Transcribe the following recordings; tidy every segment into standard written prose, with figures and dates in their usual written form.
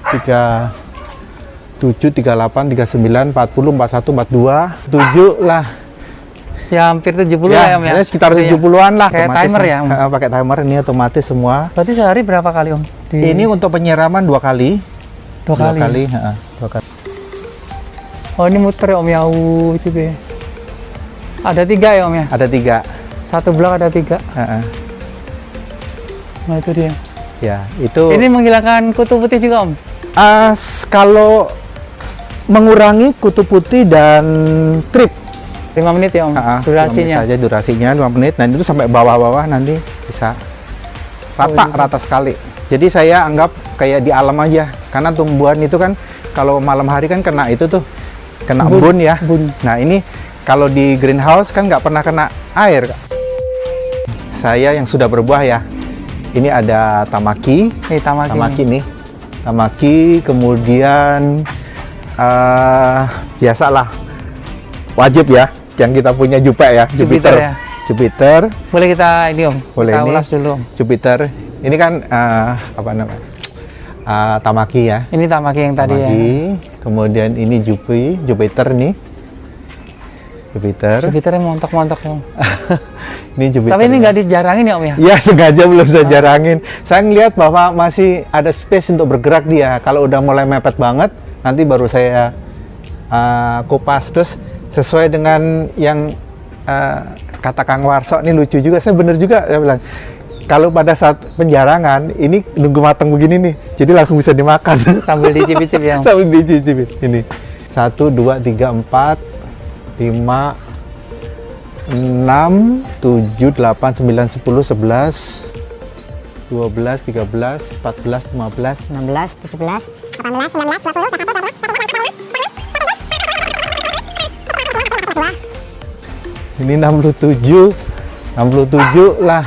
37, 38, 39, 40, 41, 42, 7 lah. Ya hampir 70 ya, Om ya. Ya sekitar 70-an lah. Kayak timer ya, Om. Pakai timer ini otomatis semua. Berarti sehari berapa kali, Om? Ini untuk penyiraman 2 kali. 2 kali. 2 kali. Oh, ini muter ya, Om ya. Itu ya. Ada 3 ya, Om ya? Ada 3. Satu blok ada 3. Nah, itu dia. Ya, itu. Ini menghilangkan kutu putih juga, Om? Kalau mengurangi kutu putih dan trip 5 menit ya, Om? Durasinya? 5 menit saja durasinya, 5 menit. Nah, itu sampai bawah-bawah nanti bisa rata sekali. Jadi saya anggap kayak di alam aja. Karena tumbuhan itu kan kalau malam hari kan kena itu tuh, kena embun ya. Nah, ini kalau di greenhouse kan nggak pernah kena air. Saya yang sudah berbuah ya. Ini ada tamaki. Tamaki nih. Tamaki, kemudian biasalah wajib ya yang kita punya jupe ya, Jupiter. Jupiter. Boleh kita ini, Om? Boleh kita ini. ulas dulu, Om. Jupiter. Ini kan apa namanya? Tamaki ya. Ini tamaki yang tadi ya. Kemudian ini Jupiter nih. Jupiternya montok-montok, Om. Ini Jupiter. Tapi ini nggak dijarangin ya, Om ya? Ya, sengaja belum saya jarangin. Saya ngelihat bahwa masih ada space untuk bergerak dia. Kalau udah mulai mepet banget, nanti baru saya kupas. Terus sesuai dengan yang kata Kang Warso, ini lucu juga. Saya bener juga, saya bilang. Kalau pada saat penjarangan, ini nunggu matang begini nih. Jadi langsung bisa dimakan. Sambil dicicip ya, Om? Sambil dicicip. Ini. 1, 2, 3, 4, 5, 6, 7, 8, 9, 10, 11, 12, 13, 14, 15, 16, 17, 18, 19, 20. Ini 67 lah.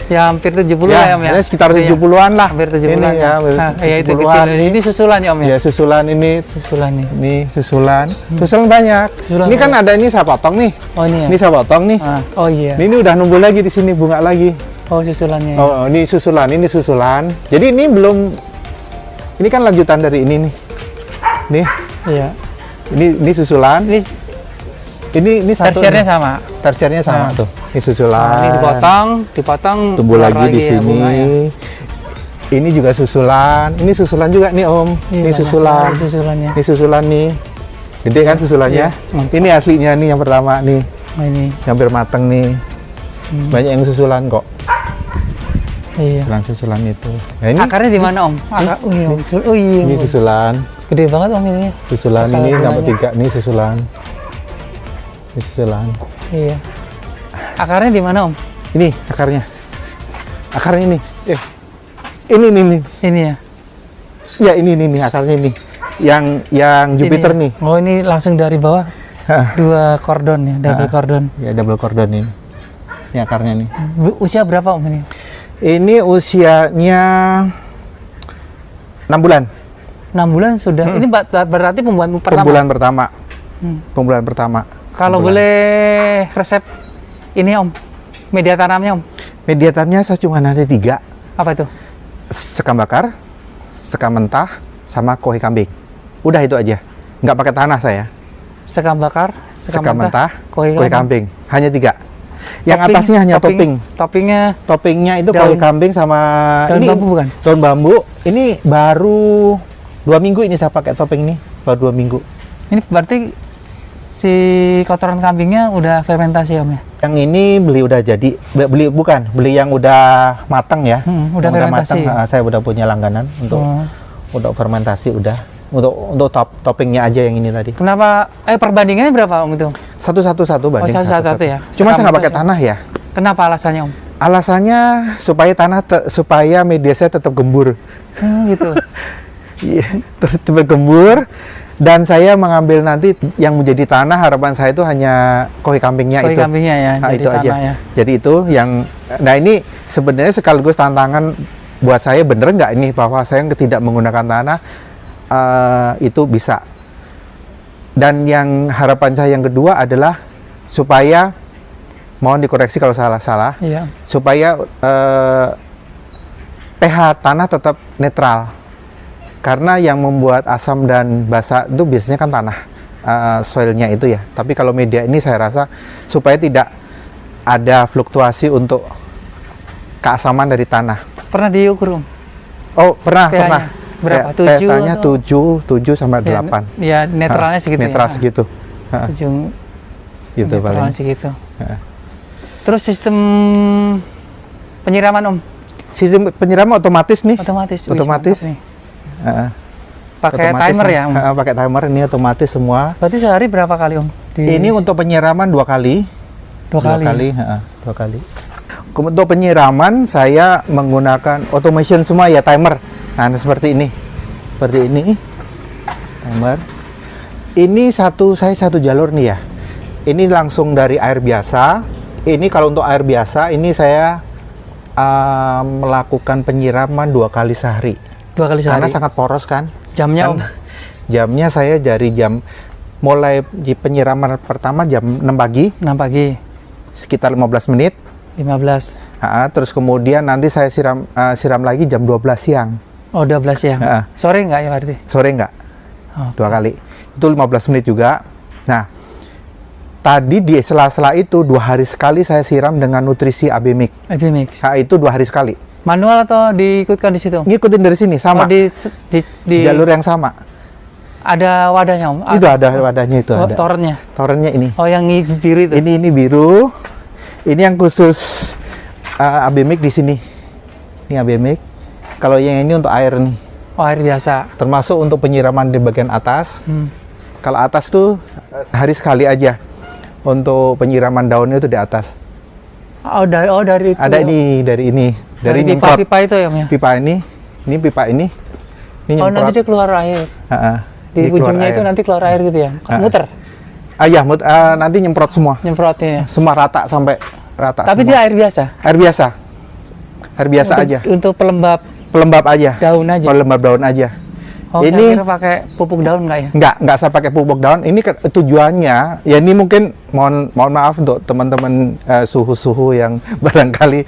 Ya hampir 70 ya, Om ya. Sekitar 70-an lah. Hampir 70-an. Ini ya, ya itu kecil. Ini susulan ya, Om ya. Ya, susulan ini. Ini susulan. Susulan banyak. Ini kan ada ini saya potong nih. Oh, ini ya. Ini saya potong nih. Oh iya. Ini udah numbuh lagi di sini, bunga lagi. Oh, susulannya. Oh, ini susulan. Jadi ini belum, ini kan lanjutan dari ini nih. Nih. Iya. Ini susulan. Ini satu. Tersiernya sama tuh. Ini susulan. Ini dipotong. Tumbuh lagi di sini. Bunga, ya. Ini juga susulan. Ini susulan juga nih, Om. Ini susulan. Ini susulan nih. Gede kan susulannya? Iya, ini aslinya nih yang pertama nih. Ini. Hampir mateng nih. Banyak yang susulan kok. Iya. Susulan itu. Nah, ini akarnya di mana, Om? Ini susulan. Gede banget, Om, ini. Susulan ini nomor 3 nih susulan. Susulan. Iya. Akarnya di mana, Om? Ini akarnya. Akarnya ini. Ini. Ini ya. Ya, ini akarnya ini. Yang Jupiter ini. nih. Oh, ini langsung dari bawah. 2 kordon ya, double kordon. Ya, double kordon ini. Ini akarnya nih. Usia berapa, Om, ini? Ini usianya 6 bulan. 6 bulan sudah. Ini berarti pembuahan pertama. Pembuahan pertama. Kalau boleh resep ini, Om, media tanamnya, Om. Media tanamnya saya cuma ada 3. Apa itu? Sekam bakar, sekam mentah, sama kohe kambing. Udah itu aja. Nggak pakai tanah saya. Sekam bakar, sekam mentah, kohe kambing. Hanya 3. Yang atasnya hanya topping. Toppingnya itu kohe kambing sama daun bambu bukan? Daun bambu. Ini baru 2 minggu ini saya pakai topping ini. Baru 2 minggu. Ini berarti si kotoran kambingnya udah fermentasi, Om ya? Yang ini beli udah jadi, beli yang udah matang ya. Udah fermentasi. Saya udah punya langganan untuk fermentasi udah. Untuk toppingnya aja yang ini tadi. Kenapa? Perbandingannya berapa, Om, itu? Satu banding. Satu ya. Cuma saya nggak pakai tanah ya. Kenapa alasannya, Om? Alasannya supaya media saya tetap gembur. Gitu. Iya, tetap gembur. Dan saya mengambil nanti yang menjadi tanah, harapan saya itu hanya kohe kambingnya itu. Kohe kambingnya ya, nah, jadi itu tanah aja. Ya. Jadi itu yang, nah ini sebenarnya sekaligus tantangan buat saya, bener nggak ini bahwa saya tidak menggunakan tanah, itu bisa. Dan yang harapan saya yang kedua adalah supaya, mohon dikoreksi kalau salah-salah, supaya pH tanah tetap netral. Karena yang membuat asam dan basa itu biasanya kan tanah, soilnya itu ya. Tapi kalau media ini saya rasa supaya tidak ada fluktuasi untuk keasaman dari tanah. Pernah diukur, Om? Oh, pernah. Berapa? pH-nya 7 7 sampai 8. Ya, netralnya segitu Netral ya. segitu. 7 Gitu paling. netralnya segitu. Terus sistem penyiraman, Om? Sistem penyiraman otomatis nih. Otomatis. Otomatis. Wih, mantap nih. Heeh. Pakai Otomatis timer nih. ya, Om? Pakai timer, ini otomatis semua. Berarti sehari berapa kali, Om? Ini untuk penyiraman 2 kali. 2 kali. 2 kali. Untuk penyiraman saya menggunakan automation semua ya, timer. Nah, seperti ini. Seperti ini. Timer. Ini saya satu jalur nih ya. Ini langsung dari air biasa. Ini kalau untuk air biasa ini saya melakukan penyiraman 2 kali sehari. 2 kali sehari. Karena sangat poros kan. Jamnya, Om? Jamnya saya dari jam mulai di penyiraman pertama jam 6 pagi. 6 pagi. Sekitar 15 menit. 15. Terus kemudian nanti saya siram lagi jam 12 siang. Oh, 12 ya. Sore enggak ya berarti? Sore enggak. Oh. 2 kali. Itu 15 menit juga. Nah, tadi di sela-sela itu 2 hari sekali saya siram dengan nutrisi AB Mix. AB Mix. Itu 2 hari sekali. Manual atau diikutkan di situ? Ngikutin dari sini sama. Oh, di jalur yang sama. Ada wadahnya, Om? Itu ada wadahnya itu ada. Torennya. Torennya ini. Oh, yang biru itu. Ini biru. Ini yang khusus AB Mix di sini. Ini AB Mix. Kalau yang ini untuk air nih. Oh, air biasa. Termasuk untuk penyiraman di bagian atas. Kalau atas tuh sehari sekali aja. Untuk penyiraman daunnya itu di atas. Oh, dari itu. Ada dari ini. Dari pipa itu ya, Om? Pipa ini. Ini pipa ini. Ini oh, nanti dia keluar air. Di ujungnya itu nanti keluar air gitu ya? Muter? Iya, nanti nyemprot semua. Nyemprotnya ya? Semua rata sampai rata. Tapi semua. dia air biasa? Air biasa. Air biasa aja. Untuk pelembab aja. Daun aja? Pelembab daun aja. Oh, ini saya kira pakai pupuk daun nggak ya? Nggak saya pakai pupuk daun. Ini tujuannya, ya ini mungkin mohon maaf untuk teman-teman suhu-suhu yang barangkali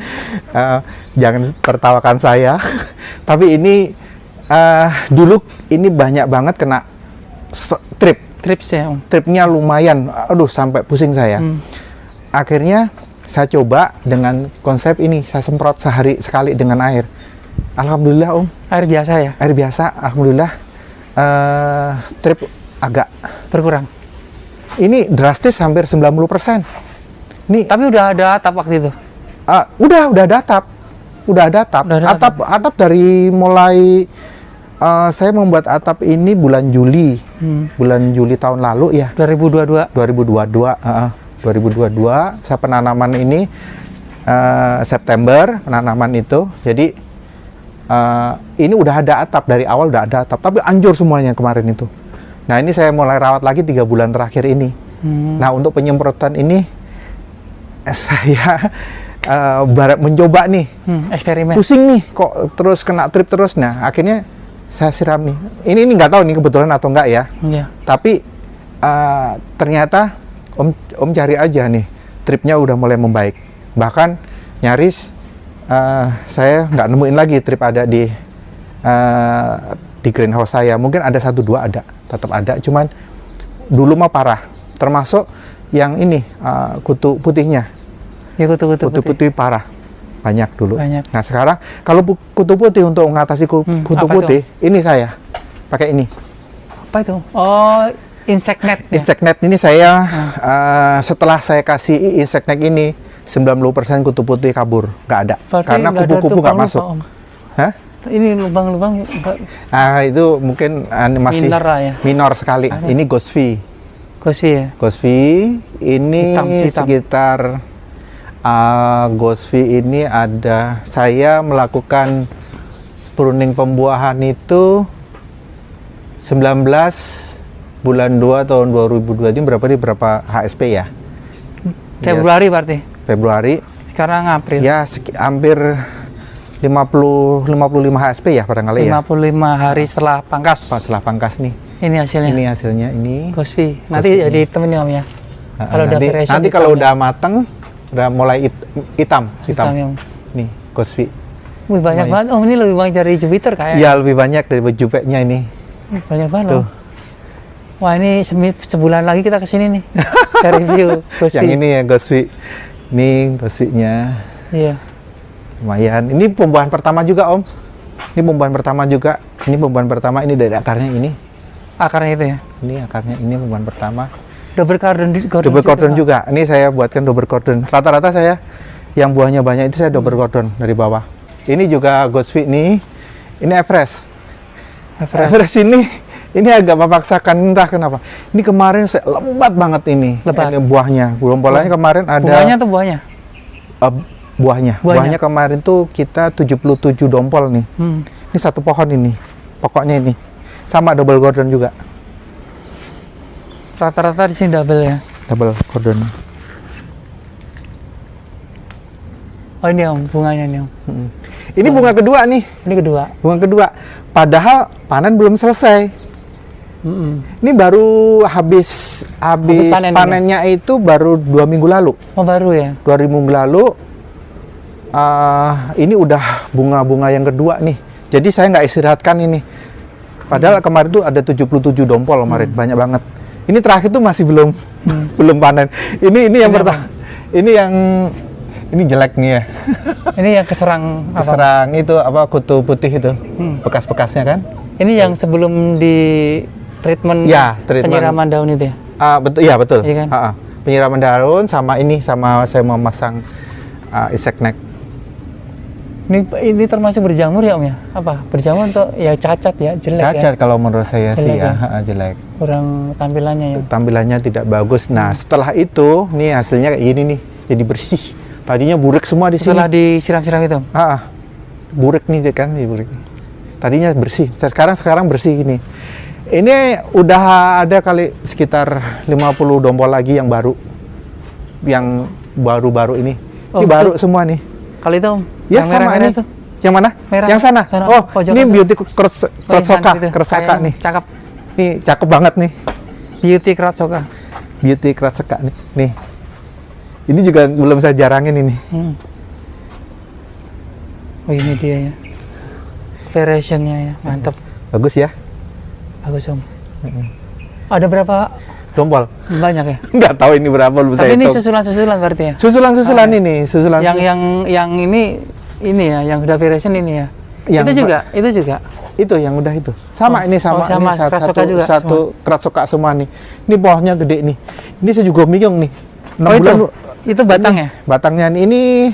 jangan tertawakan saya. Tapi ini dulu ini banyak banget kena trips ya, Om? Tripnya lumayan, aduh sampai pusing saya. Akhirnya saya coba dengan konsep ini, saya semprot sehari sekali dengan air. Alhamdulillah, Om. Air biasa ya? Air biasa, alhamdulillah. Trip agak berkurang. Ini drastis hampir 90%. Nih. Tapi udah ada atap waktu itu? Udah ada atap. Atap dari mulai saya membuat atap ini bulan Juli. Bulan Juli tahun lalu ya. 2022. 2022 saya penanaman ini September penanaman itu. Jadi ini udah ada atap, dari awal udah ada atap, tapi hancur semuanya kemarin itu. Nah, ini saya mulai rawat lagi 3 bulan terakhir ini. Nah, untuk penyemprotan ini saya mencoba nih. Eksperimen. Pusing nih, kok terus kena trip terus. Nah, akhirnya saya siram nih. Ini nggak tahu nih kebetulan atau enggak ya. Iya. Tapi ternyata Om cari aja nih, tripnya udah mulai membaik. Bahkan nyaris saya nggak nemuin lagi trip ada di greenhouse saya. Mungkin ada 1-2 ada, tetap ada. Cuman dulu mah parah. Termasuk yang ini kutu putihnya. Ya, kutu putih parah, banyak dulu. Banyak. Nah sekarang kalau kutu putih untuk mengatasi kutu putih, ini saya pakai ini. Apa itu? Oh, insect net. Ya? Insect net ini saya setelah saya kasih insect net ini 90% kutu putih kabur, nggak ada. Berarti karena kupu-kupu nggak masuk. Hah? Ini lubang-lubang itu mungkin masih minor sekali. Ini Gosvi. Ya? Gosvi ini hitam. Sekitar Gosvi ini ada, saya melakukan pruning pembuahan itu 19 bulan 2 tahun 2002. Ini berapa HSP ya? Februari berarti? Februari. Sekarang April. Ya, hampir 55 HSP ya barangkali 55 hari setelah pangkas. Setelah pangkas nih. Ini hasilnya. Ini hasilnya ini. Gosvi. Nanti jadi temennya, Om ya. Kalau udah variation. Nanti kalau udah mateng, udah mulai hitam. Ya. Nih, Gosvi. Wih, banyak Lumayan. banget. Oh, ini lebih banyak dari Jupiter kayak. Ya lebih banyak dari Jupeknya ini. Banyak banget Tuh. loh. Wah, ini sebulan lagi kita kesini nih. Cari view Ghost Yang Peak. ini ya Ghost Peak. Ini Ghost Peak-nya. Iya. Lumayan. Ini pembuahan pertama juga Om. Ini pembuahan pertama juga. Ini pembuahan pertama. Ini dari akarnya ini. Akarnya itu ya. Ini akarnya ini pembuahan pertama. Double cordon Double cordon juga. Ini saya buatkan double cordon. Rata-rata saya yang buahnya banyak itu saya double cordon dari bawah. Ini juga Ghost Peak nih. Ini Everest. Everest ini agak memaksakan, entah kenapa. Ini kemarin lebat banget ini. Lebat. Ini buahnya. Gerombolannya kemarin ada Bunganya atau buahnya? buahnya. Buahnya kemarin tuh kita 77 dompol nih. Ini satu pohon ini. Pokoknya ini. Sama double cordon juga. Rata-rata di sini double ya. Double cordon. Oh, ini Om, bunganya nih Om. Ini bunga kedua nih. Ini kedua. Bunga kedua. Padahal panen belum selesai. Ini baru habis panennya itu baru 2 minggu lalu. Oh, baru ya? 2 minggu lalu. Ini udah bunga-bunga yang kedua nih. Jadi saya nggak istirahatkan ini. Padahal kemarin tuh ada 77 dompol kemarin, banyak banget. Ini terakhir tuh masih belum belum panen. Ini yang pertama. Ini jelek nih ya. Ini yang keserang apa? Keserang itu apa kutu putih itu. Bekas-bekasnya kan? Ini yang sebelum di treatment, treatment. penyiraman daun itu ya? Betul, iya betul. Iya kan? Penyiraman daun sama saya memasang insect net. Ini termasuk berjamur ya Om ya? Apa? Berjamur atau ya cacat ya? Jelek Cacat ya? kalau menurut saya Jelek sih ya? jelek. Kurang tampilannya ya? Tampilannya tidak bagus. Nah setelah itu, nih hasilnya kayak gini nih. Jadi bersih. Tadinya burik semua di sini. Setelah disiram-siram itu? Burik nih kan, burik. Tadinya bersih. Sekarang bersih gini. Ini udah ada kali sekitar 50 dompol lagi yang baru. Yang baru-baru ini. Oh, ini baru itu. semua nih. Kali itu Om? Ya yang sama merah-merah ini. itu? Yang mana? Merah. Yang sana. Sana. Oh, Pojok ini itu. beauty Sana gitu. kersaka Kayak nih. Cakep. Nih cakep banget nih. Beauty Kratsoka. Beauty kersaka nih. Nih. Ini juga belum saya jarangin ini. Oh, ini dia ya. Variationnya ya, mantap. Bagus ya? Bagus Om. Ada berapa Dompol. banyak ya? Nggak tahu ini berapa belum saya Tapi ini hitung. susulan-susulan berarti ya? Susulan ini, susulan. Yang ini ya, yang udah variation ini ya. Yang itu juga. Itu yang udah itu. Sama ini sama, sama. ini Kratsoka juga, satu Kratsoka semua nih. Ini pohonnya gede nih. Ini saya juga bingung nih. 6 Oh, bulan itu batangnya? Batangnya ini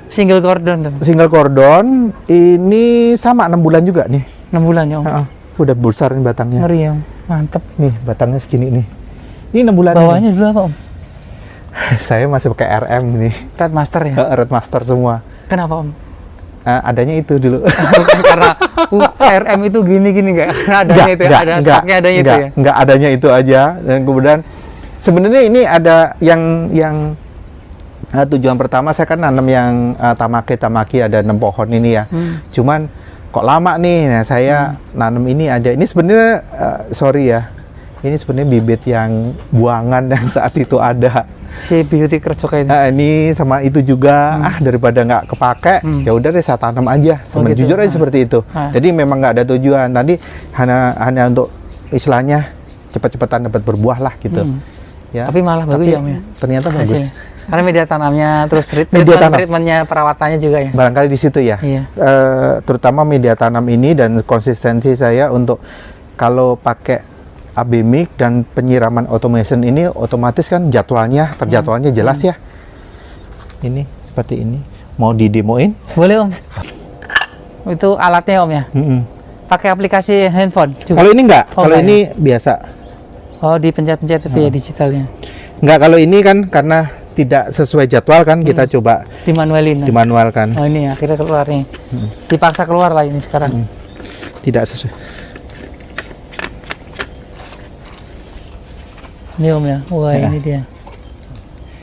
Single cordon tuh. single cordon. Ini sama 6 bulan juga nih. 6 bulan ya Om. Udah besar nih batangnya. Ngeri ya Om. Mantap. Nih batangnya segini nih. Ini 6 bulan. Bawahnya dulu apa Om? Saya masih pakai RM nih. Red Master ya? Red Master semua. Kenapa Om? Adanya itu dulu. Bukan karena RM itu gini-gini nggak? Karena adanya itu ya? Ada stoknya adanya itu ya? Enggak, adanya itu aja. Dan kemudian sebenarnya ini ada yang tujuan pertama saya kan nanam yang tamaki ada 6 pohon ini ya. Cuman kok lama nih, nah saya nanam ini aja. Ini sebenarnya sorry ya, ini sebenarnya bibit yang buangan yang saat itu ada. Si Beauty Kratsoka ini. Ini sama itu juga daripada nggak kepake, ya udah deh saya tanam aja. Sebenarnya gitu. jujur aja seperti itu. Jadi memang nggak ada tujuan. Tadi hanya untuk istilahnya cepat-cepatan dapat berbuah lah gitu. Ya. Tapi malah bagus ya Om ya? Ternyata bagus. Hasilnya. Karena media tanamnya, terus treatmentnya, perawatannya juga ya? Barangkali di situ ya. Iya. Terutama media tanam ini dan konsistensi saya untuk kalau pakai AB Mix dan penyiraman automation ini otomatis kan terjadwalnya jelas ya. Ini seperti ini. Mau didemoin? Boleh Om. Itu alatnya Om ya? Pakai aplikasi handphone juga? Kalau ini enggak. Oh, kalau enggak ini biasa. Oh, dipencet-pencet itu ya digitalnya? Enggak, kalau ini kan karena tidak sesuai jadwal kan kita coba dimanualkan. Oh, ini akhirnya keluar nih. Dipaksa keluar lah ini sekarang. Tidak sesuai. Ini Om ya. Wah, ini dia.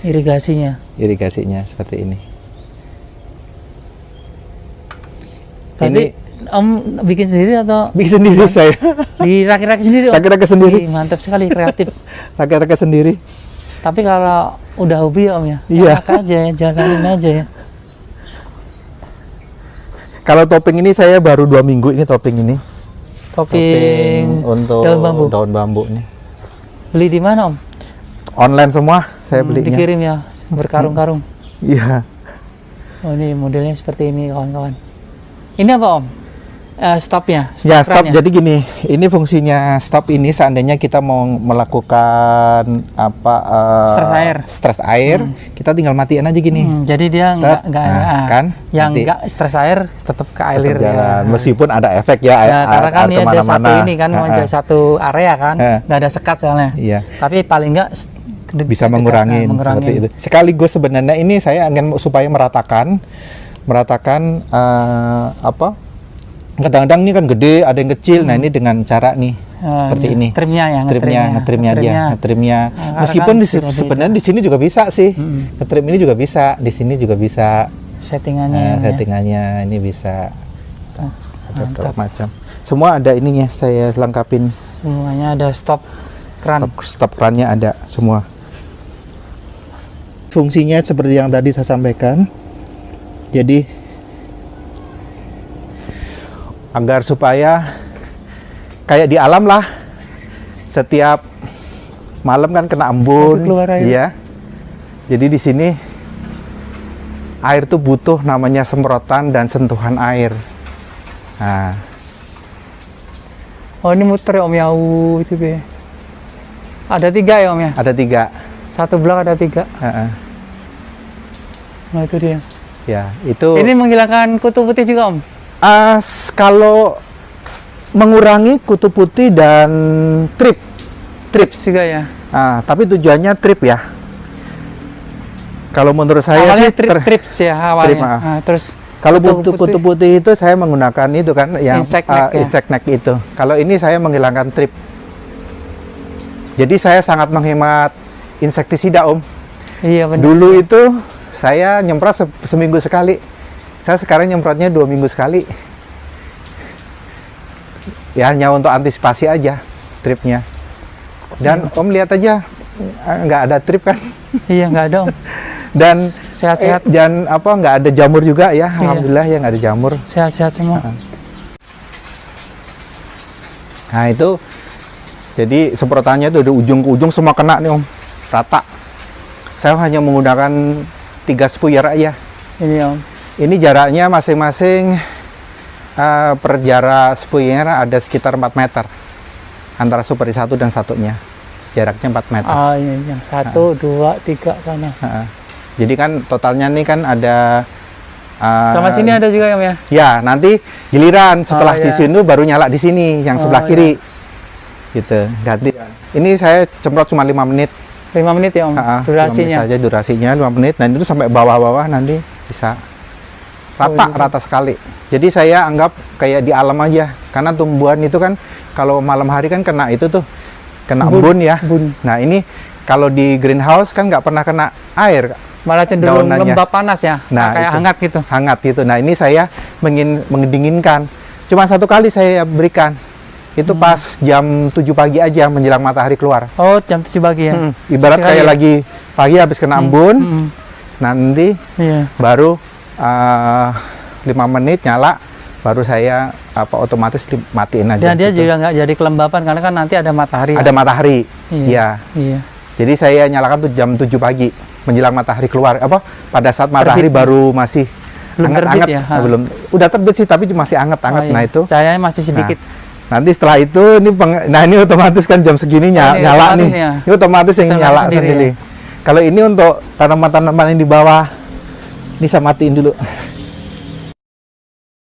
Irigasinya. Irigasinya seperti ini. Tadi Om bikin sendiri atau bikin sendiri saya? Dirakit-rakit sendiri Om? Rakit-rakit sendiri. Ih, mantap sekali, kreatif. Rakit-rakit sendiri. Tapi kalau udah hobi ya Om ya? Iya. Enak aja ya, jalanin aja ya. Kalau topping ini saya baru 2 minggu ini topping ini. Topping untuk daun bambu nih. Beli di mana Om? Online semua saya belinya. Dikirim ya, berkarung-karung. Iya. Oh ini modelnya seperti ini kawan-kawan. Ini apa Om? Stopnya? Ya stop. kerannya? Jadi gini, ini fungsinya stop ini seandainya kita mau melakukan apa? Stres air, kita tinggal matiin aja gini. Jadi dia nggak kan? yang Nanti nggak stres air tetap ke air jalan. ya. Meskipun ada efek ya, Karena kan ini ada satu ini kan, Heeh. ada satu area kan, nggak ada sekat soalnya. Iya. Tapi paling nggak Bisa mengurangi seperti itu. Sekaligus sebenarnya ini saya ingin supaya meratakan apa? Kadang-kadang ini kan gede, ada yang kecil. Nah ini dengan cara nih seperti ini. Trimnya ya, ngetrimnya aja, ngetrimnya. Meskipun sebenarnya di sini juga bisa sih. Ngetrim ini juga bisa, di sini juga bisa. Settingannya. Settingannya ini bisa. Ada berbagai macam. Semua ada ininya, saya lengkapin. Semuanya ada stop keran. Stop kerannya ada semua. Fungsinya seperti yang tadi saya sampaikan. Jadi agar supaya kayak di alam lah, setiap malam kan kena embun, iya. Jadi di sini air tuh butuh namanya semprotan dan sentuhan air. Nah. Oh ini muter ya Om ya, itu be. Ada 3 ya Om ya? Ada 3. Satu blok ada 3. Nah itu dia. Ya itu. Ini menghilangkan kutu putih juga Om? Kalau mengurangi kutu putih dan trips juga ya. Tapi tujuannya trip ya. Kalau menurut saya awalnya sih trips ya awalnya. Terus kalau kutu putih itu saya menggunakan itu kan yang insect neck itu. Kalau ini saya menghilangkan trip. Jadi saya sangat menghemat insektisida Om. Iya benar. Dulu itu saya nyemprot seminggu sekali. Saya sekarang nyemprotnya 2 minggu sekali. Ya hanya untuk antisipasi aja tripnya. Dan Om lihat aja nggak ada trip kan? Iya nggak ada Om. Dan sehat-sehat. Dan apa nggak ada jamur juga ya? Alhamdulillah ya nggak ada jamur. Sehat-sehat semua. Nah itu, jadi semprotannya itu dari ujung ke ujung semua kena nih Om, rata. Saya hanya menggunakan 3 spuyer aja. Ini Om. Ini jaraknya masing-masing per jarak spuyer ada sekitar 4 meter antara super 1 dan satunya, jaraknya 4 meter. Iya, yang 1, 2, 3 sana. Jadi kan totalnya nih kan ada sama sini ada juga ya? Ya, nanti giliran setelah di sini baru nyala di sini yang sebelah kiri. Gitu, ganti. Ini saya semprot cuma 5 menit. 5 menit ya Om, durasinya? 5 menit saja durasinya, 5 menit. Dan itu sampai bawah-bawah nanti bisa rata sekali. Jadi saya anggap kayak di alam aja, karena tumbuhan itu kan kalau malam hari kan kena itu tuh, kena embun ya. Nah ini kalau di greenhouse kan nggak pernah kena air, malah cenderung lembab panas ya. Nah, kayak itu, hangat gitu. Nah ini saya mendinginkan, cuma 1 kali saya berikan, itu pas jam 7 pagi aja menjelang matahari keluar. Oh jam 7 pagi ya. Ibarat kayak lagi pagi habis kena embun, nanti baru 5 menit nyala, baru saya otomatis matiin aja. Dan dia juga nggak jadi kelembapan karena kan nanti ada matahari. Ada matahari, iya. Jadi saya nyalakan tuh jam 7 pagi menjelang matahari keluar. Pada saat matahari baru masih anget-anget ya. Belum, udah terbit sih tapi masih anget-anget. Nah itu cahayanya masih sedikit. Nanti setelah itu ini otomatis kan jam segini nyala nih. Ini otomatis yang nyala sendiri. Kalau ini untuk tanaman-tanaman yang di bawah, ini saya matiin dulu.